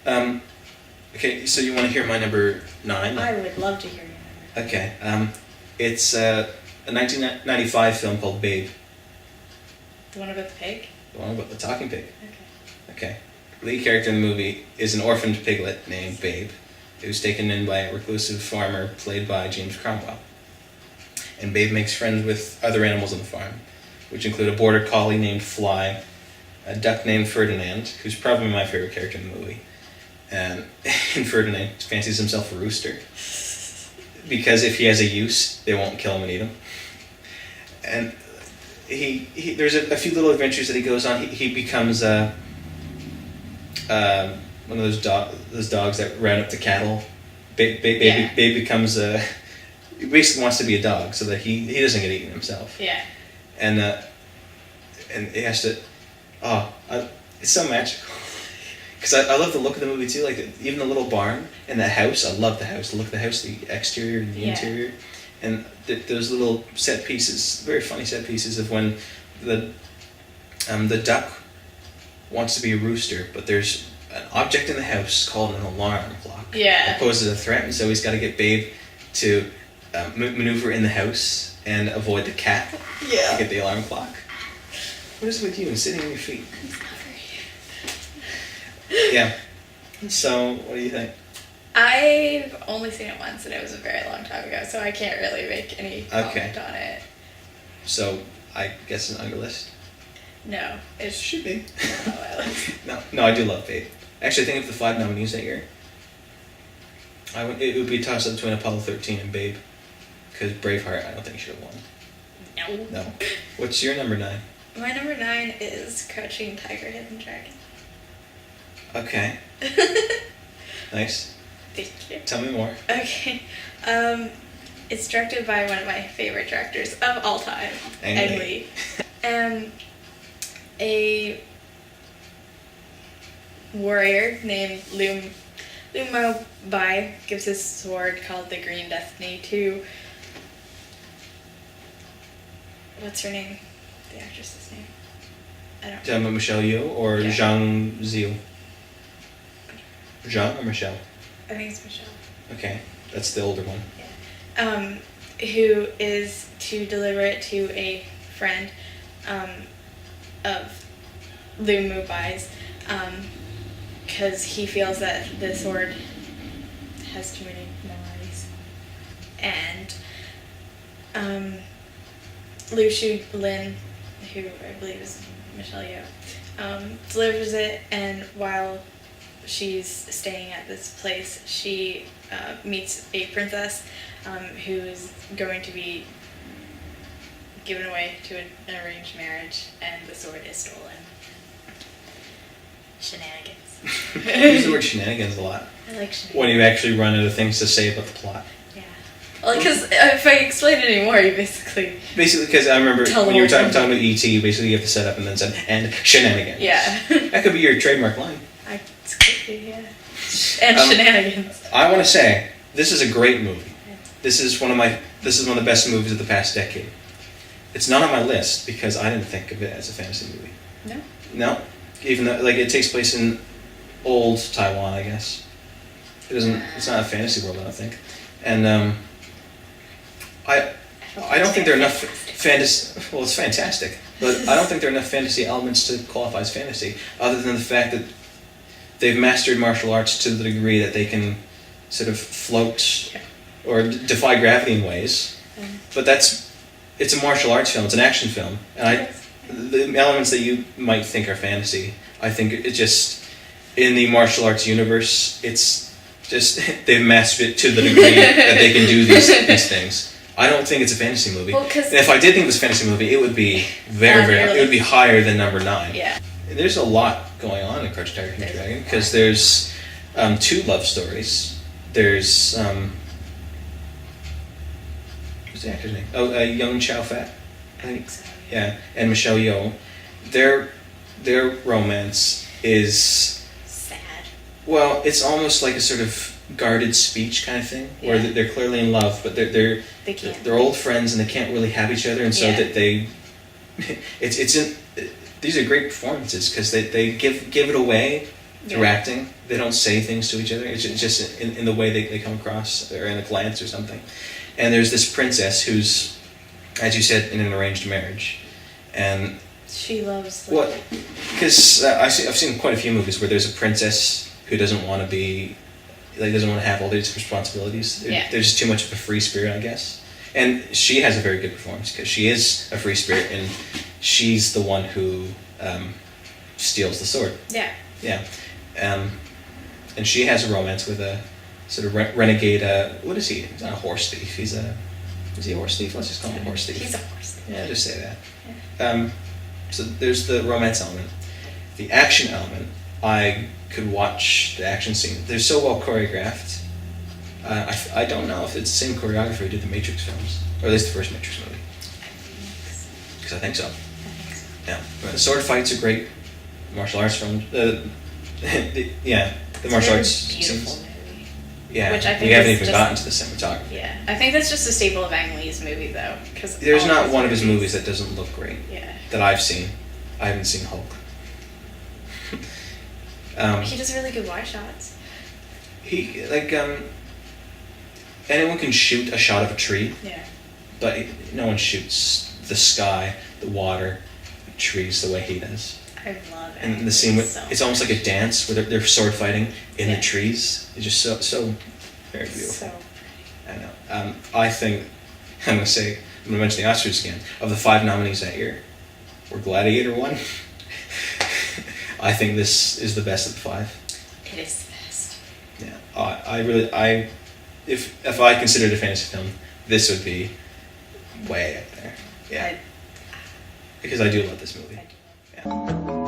Okay, so you want to hear my number 9? I would love to hear your number. Okay. It's a 1995 film called Babe. The one about the pig? The one about the talking pig. Okay. Okay. The lead character in the movie is an orphaned piglet named Babe, who's taken in by a reclusive farmer played by James Cromwell. And Babe makes friends with other animals on the farm, which include a border collie named Fly, a duck named Ferdinand, who's probably my favorite character in the movie. And Ferdinand fancies himself a rooster, because if he has a use, they won't kill him and eat him. And he there's a few little adventures that he goes on. He becomes one of those dogs that ran up to cattle. Babe becomes he basically wants to be a dog so that he doesn't get eaten himself. Yeah. And it has to. It's so magical. Because I love the look of the movie too, like even the little barn and the house. I love the house. The look of the house, the exterior and the interior, and those little set pieces, very funny set pieces of when the duck wants to be a rooster, but there's an object in the house called an alarm clock. Yeah. That poses a threat, and so he's got to get Babe to maneuver in the house and avoid the cat. Yeah. To get the alarm clock. What is it with you and sitting on your feet? Yeah. So, what do you think? I've only seen it once, and it was a very long time ago, so I can't really make any comment on it. So, I guess it's on your list? No, it should be. No, No, I do love Babe. Actually, I think of the 5 nominees that year, it would be a toss-up between Apollo 13 and Babe, because Braveheart, I don't think should have won. No. What's your number 9? My number 9 is Crouching Tiger, Hidden Dragon. Okay. Nice. Thank you. Tell me more. Okay. It's directed by one of my favorite directors of all time, Ang Lee. A warrior named Lu Mo Bai gives his sword called the Green Destiny to... What's her name? The actress's name? I don't know. Michelle Yeoh or Zhang Ziyu? Zhang or Michelle? I think it's Michelle. Okay, that's the older one. Yeah. Who is to deliver it to a friend of Lu Mu Bai's, because he feels that the sword has too many memories. And Lu Shu Lin, who I believe is Michelle Yeoh, delivers it, and while she's staying at this place, she meets a princess who is going to be given away to an arranged marriage, and the sword is stolen. Shenanigans. I use the word shenanigans a lot. I like shenanigans. When you actually run out of things to say about the plot. Yeah. Well, because if I explain it anymore, you basically... Basically, because I remember when you were talking about E.T., you basically have to set up and then say, and shenanigans. Yeah. That could be your trademark line. It's creepy, yeah. And shenanigans. I want to say, this is a great movie. This is one of the best movies of the past decade. It's not on my list because I didn't think of it as a fantasy movie. No? No? Even though, it takes place in old Taiwan, I guess. It's not a fantasy world, I don't think. And, I don't think there are enough fantasy... Well, it's fantastic. But I don't think there are enough fantasy elements to qualify as fantasy, other than the fact that they've mastered martial arts to the degree that they can sort of float or defy gravity in ways. But it's a martial arts film, it's an action film. And the elements that you might think are fantasy, I think it just, in the martial arts universe, it's just, they've mastered it to the degree that they can do these things. I don't think it's a fantasy movie. Well, and if I did think it was a fantasy movie, it would be it would be higher than number 9. Yeah. There's a lot going on in Crouching Tiger, Hidden Dragon, because there's 2 love stories. There's what's the actor's name? Young Chow Fat. I think so. Yeah, and Michelle Yeoh. Their romance is sad. Well, it's almost like a sort of guarded speech kind of thing, where they're clearly in love, but they're old friends and they can't really have each other, and so that they these are great performances because they give it away through Yeah. acting. They don't say things to each other. It's just in the way they come across, or in a glance or something. And there's this princess who's, as you said, in an arranged marriage. And She loves what? Lily. Because I've seen quite a few movies where there's a princess who doesn't want to be, like, doesn't want to have all these responsibilities. Yeah. There's just too much of a free spirit, I guess. And she has a very good performance because she is a free spirit, and she's the one who steals the sword. Yeah. Yeah. And she has a romance with a sort of renegade. What is he? He's not a horse thief. Is he a horse thief? Let's just call him a horse thief. He's a horse. Yeah, just say that. So there's the romance element. The action element, I could watch the action scene. They're so well choreographed. I don't know if it's the same choreographer who did the Matrix films, or at least the first Matrix movie. Because I think so. Yeah. The sword fights are great. Martial arts films. The martial arts Beautiful scenes. movie. Yeah. Which I think we haven't is even just- gotten to the cinematography. Yeah, I think that's just a staple of Ang Lee's movie, though. Cause There's all not one of his movies that doesn't look great. Yeah. That I've seen. I haven't seen Hulk. He does really good wide shots. He anyone can shoot a shot of a tree, Yeah. but no one shoots the sky, the water, the trees the way he does. I love it. And the scene with so it's almost like a dance where they're sword fighting in Yeah. the trees. It's just so very much. beautiful. So I know. I think I'm gonna mention the Oscars again. Of the 5 nominees that year, where Gladiator won, I think this is the best of the 5. it is the best. Yeah, if I considered a fantasy film, this would be way up there. Yeah, because I do love this movie. I do love it. Yeah.